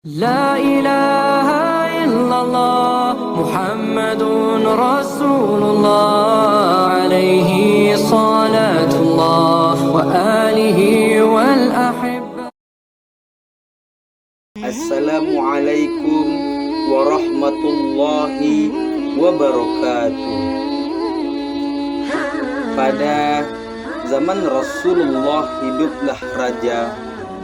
لا إله إلا الله محمد رسول الله عليه صلاة الله وآله والأحبة. Assalamualaikum warahmatullahi wabarakatuh. Pada zaman Rasulullah hiduplah raja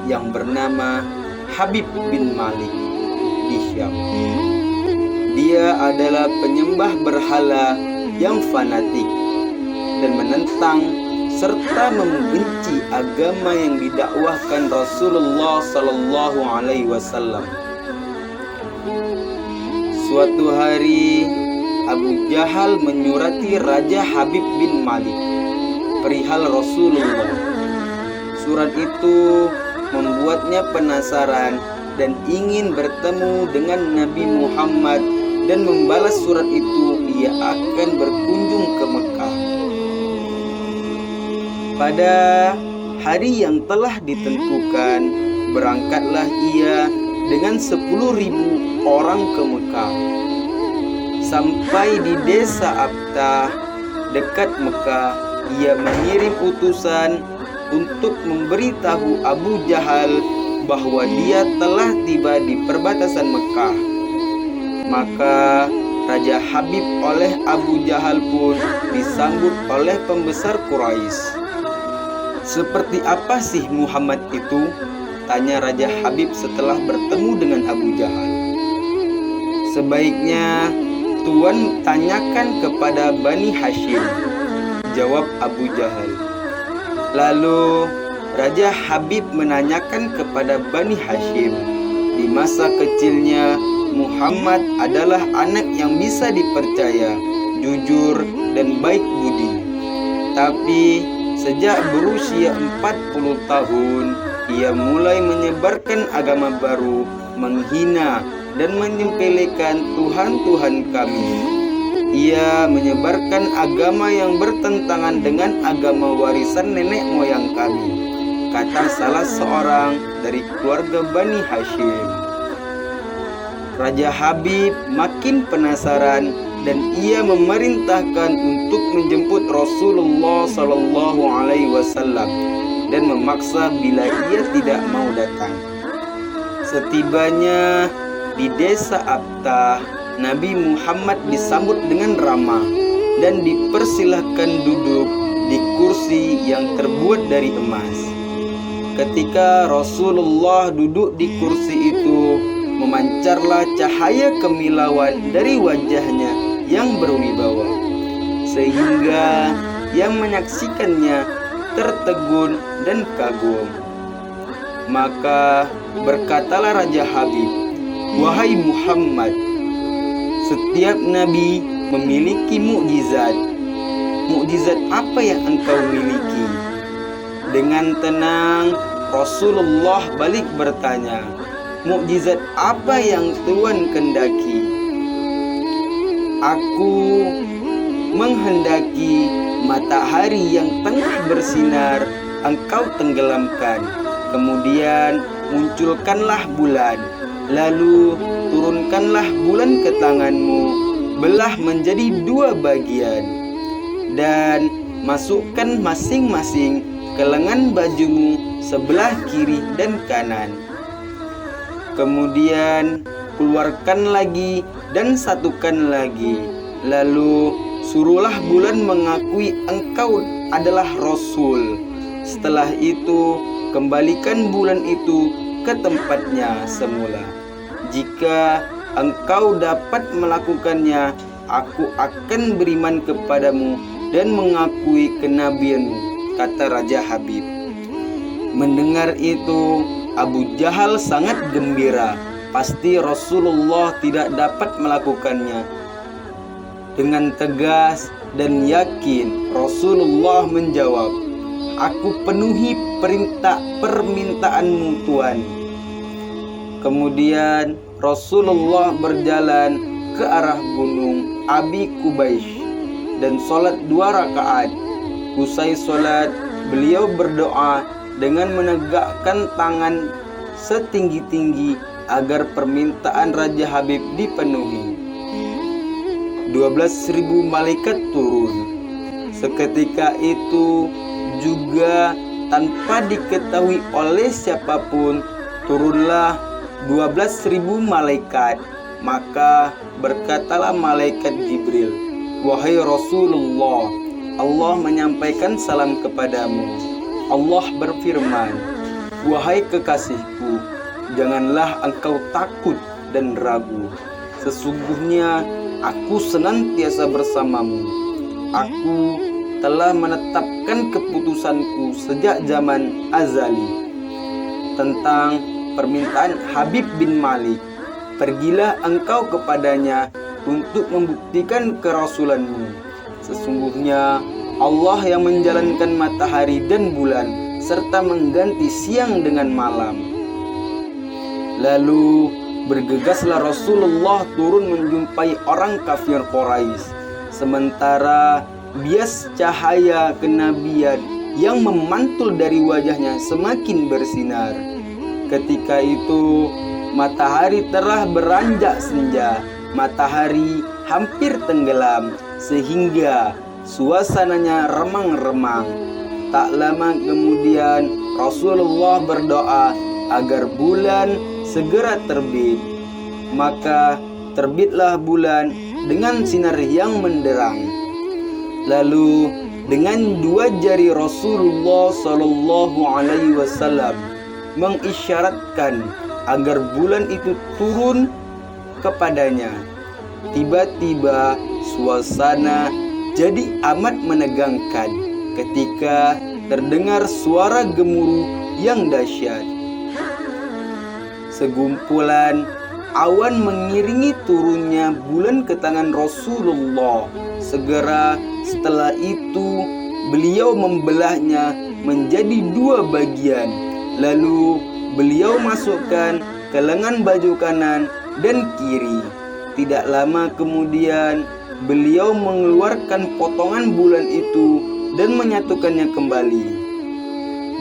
yang bernama Habib bin Malik di Syam. Dia adalah penyembah berhala yang fanatik dan menentang serta membenci agama yang didakwahkan Rasulullah sallallahu alaihi wasallam. Suatu hari Abu Jahal menyurati Raja Habib bin Malik perihal Rasulullah. Surat itu membuatnya penasaran dan ingin bertemu dengan Nabi Muhammad, dan membalas surat itu ia akan berkunjung ke Mekah. Pada hari yang telah ditentukan, berangkatlah ia dengan 10.000 orang ke Mekah. Sampai di desa Abtah dekat Mekah, ia mengirim utusan untuk memberitahu Abu Jahal bahwa dia telah tiba di perbatasan Mekah. Maka Raja Habib oleh Abu Jahal pun disambut oleh pembesar Quraisy. "Seperti apa sih Muhammad itu?" tanya Raja Habib setelah bertemu dengan Abu Jahal. "Sebaiknya Tuan tanyakan kepada Bani Hashim," jawab Abu Jahal. Lalu Raja Habib menanyakan kepada Bani Hashim. Di masa kecilnya, Muhammad adalah anak yang bisa dipercaya, jujur dan baik budi. Tapi sejak berusia 40 tahun, ia mulai menyebarkan agama baru, menghina dan menyepelekan Tuhan-Tuhan kami. Ia menyebarkan agama yang bertentangan dengan agama warisan nenek moyang kami, kata salah seorang dari keluarga Bani Hashim. Raja Habib makin penasaran dan ia memerintahkan untuk menjemput Rasulullah sallallahu alaihi wasallam dan memaksa bila ia tidak mau datang. Setibanya di desa Abtah, Nabi Muhammad disambut dengan ramah dan dipersilahkan duduk di kursi yang terbuat dari emas. Ketika Rasulullah duduk di kursi itu, memancarlah cahaya kemilauan dari wajahnya yang berwibawa, sehingga yang menyaksikannya tertegun dan kagum. Maka berkatalah Raja Habib, "Wahai Muhammad, setiap nabi memiliki mukjizat. Mukjizat apa yang engkau miliki?" Dengan tenang, Rasulullah balik bertanya, "Mukjizat apa yang Tuan kendaki?" "Aku menghendaki matahari yang tengah bersinar engkau tenggelamkan. Kemudian munculkanlah bulan. Lalu turunkanlah bulan ke tanganmu, belah menjadi 2 bagian, dan masukkan masing-masing ke lengan bajumu sebelah kiri dan kanan. Kemudian keluarkan lagi dan satukan lagi. Lalu suruhlah bulan mengakui engkau adalah Rasul. Setelah itu kembalikan bulan itu ke tempatnya semula. Jika engkau dapat melakukannya, aku akan beriman kepadamu dan mengakui kenabianmu," kata Raja Habib. Mendengar itu, Abu Jahal sangat gembira. Pasti Rasulullah tidak dapat melakukannya. Dengan tegas dan yakin, Rasulullah menjawab, "Aku penuhi permintaanmu, Tuan." Kemudian Rasulullah berjalan ke arah gunung Abi Qubais dan sholat 2 rakaat. Usai sholat, beliau berdoa dengan menegakkan tangan setinggi-tinggi agar permintaan Raja Habib dipenuhi. 12.000 malaikat turun. Seketika itu juga tanpa diketahui oleh siapapun, turunlah 12.000 malaikat. Maka berkatalah malaikat Jibril, "Wahai Rasulullah, Allah menyampaikan salam kepadamu. Allah berfirman, wahai kekasihku, janganlah engkau takut dan ragu. Sesungguhnya aku senantiasa bersamamu. Aku telah menetapkan keputusanku sejak zaman azali tentang permintaan Habib bin Malik. Pergilah engkau kepadanya untuk membuktikan kerasulanmu. Sesungguhnya Allah yang menjalankan matahari dan bulan serta mengganti siang dengan malam." Lalu bergegaslah Rasulullah turun menjumpai orang kafir Quraisy, sementara bias cahaya kenabian yang memantul dari wajahnya semakin bersinar. Ketika itu matahari telah beranjak senja, matahari hampir tenggelam sehingga suasananya remang-remang. Tak lama kemudian Rasulullah berdoa agar bulan segera terbit. Maka terbitlah bulan dengan sinar yang menderang. Lalu dengan dua jari Rasulullah Shallallahu Alaihi Wasallam mengisyaratkan agar bulan itu turun kepadanya. Tiba-tiba suasana jadi amat menegangkan ketika terdengar suara gemuruh yang dahsyat. Segumpulan awan mengiringi turunnya bulan ke tangan Rasulullah. Segera setelah itu beliau membelahnya menjadi dua bagian. Lalu beliau masukkan ke lengan baju kanan dan kiri. Tidak lama kemudian beliau mengeluarkan potongan bulan itu dan menyatukannya kembali.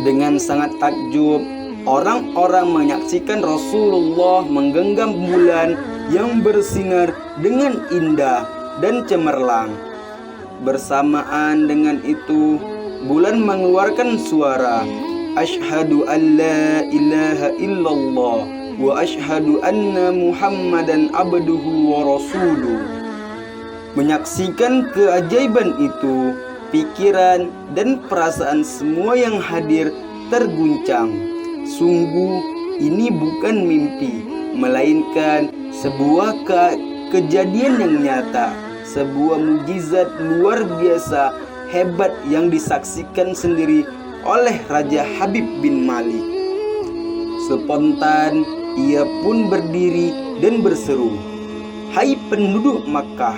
Dengan sangat takjub, orang-orang menyaksikan Rasulullah menggenggam bulan yang bersinar dengan indah dan cemerlang. Bersamaan dengan itu, bulan mengeluarkan suara, "Asyhadu an la ilaha illallah wa asyhadu anna Muhammadan abduhu wa rasuluh." Menyaksikan keajaiban itu, pikiran dan perasaan semua yang hadir terguncang. Sungguh ini bukan mimpi, melainkan sebuah kejadian yang nyata, sebuah mukjizat luar biasa hebat yang disaksikan sendiri oleh Raja Habib bin Malik. Spontan ia pun berdiri dan berseru, "Hai penduduk Makkah,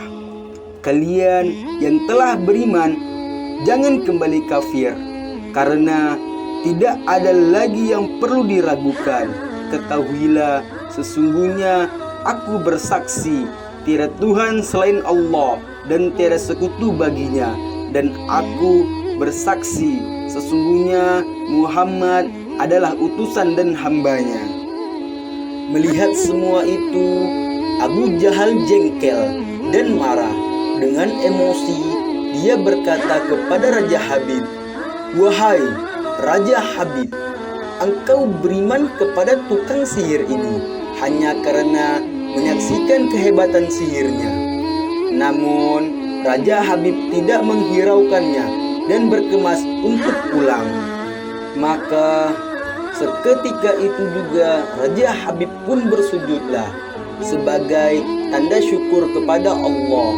kalian yang telah beriman, jangan kembali kafir, karena tidak ada lagi yang perlu diragukan. Ketahuilah, sesungguhnya aku bersaksi tiada Tuhan selain Allah dan tiada sekutu baginya, dan aku bersaksi sesungguhnya Muhammad adalah utusan dan hambanya." Melihat semua itu, Abu Jahal jengkel dan marah. Dengan emosi, dia berkata kepada Raja Habib, "Wahai Raja Habib, engkau beriman kepada tukang sihir ini hanya karena menyaksikan kehebatan sihirnya." Namun Raja Habib tidak menghiraukannya dan berkemas untuk pulang. Maka seketika itu juga Raja Habib pun bersujudlah sebagai tanda syukur kepada Allah.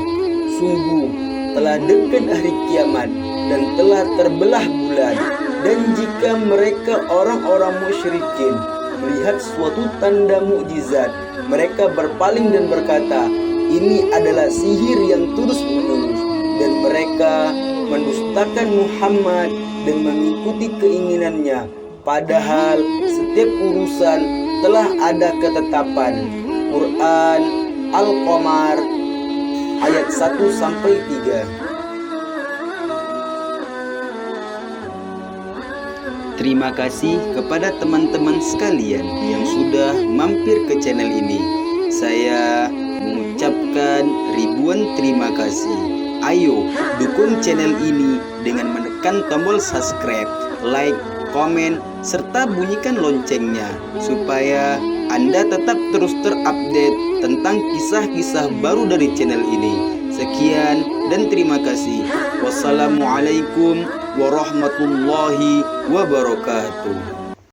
Sungguh telah dekat hari kiamat dan telah terbelah bulan. Dan jika mereka orang-orang musyrikin melihat suatu tanda mukjizat, mereka berpaling dan berkata, "Ini adalah sihir yang terus-menerus," dan mereka mendustakan Muhammad dan mengikuti keinginannya. Padahal setiap urusan telah ada ketetapan. Quran Al-Qamar ayat 1-3. Terima kasih kepada teman-teman sekalian yang sudah mampir ke channel ini. Saya mengucapkan ribuan terima kasih. Ayo dukung channel ini dengan menekan tombol subscribe, like, komen, serta bunyikan loncengnya supaya Anda tetap terus terupdate tentang kisah-kisah baru dari channel ini. Sekian dan terima kasih. Wassalamualaikum warahmatullahi wabarakatuh.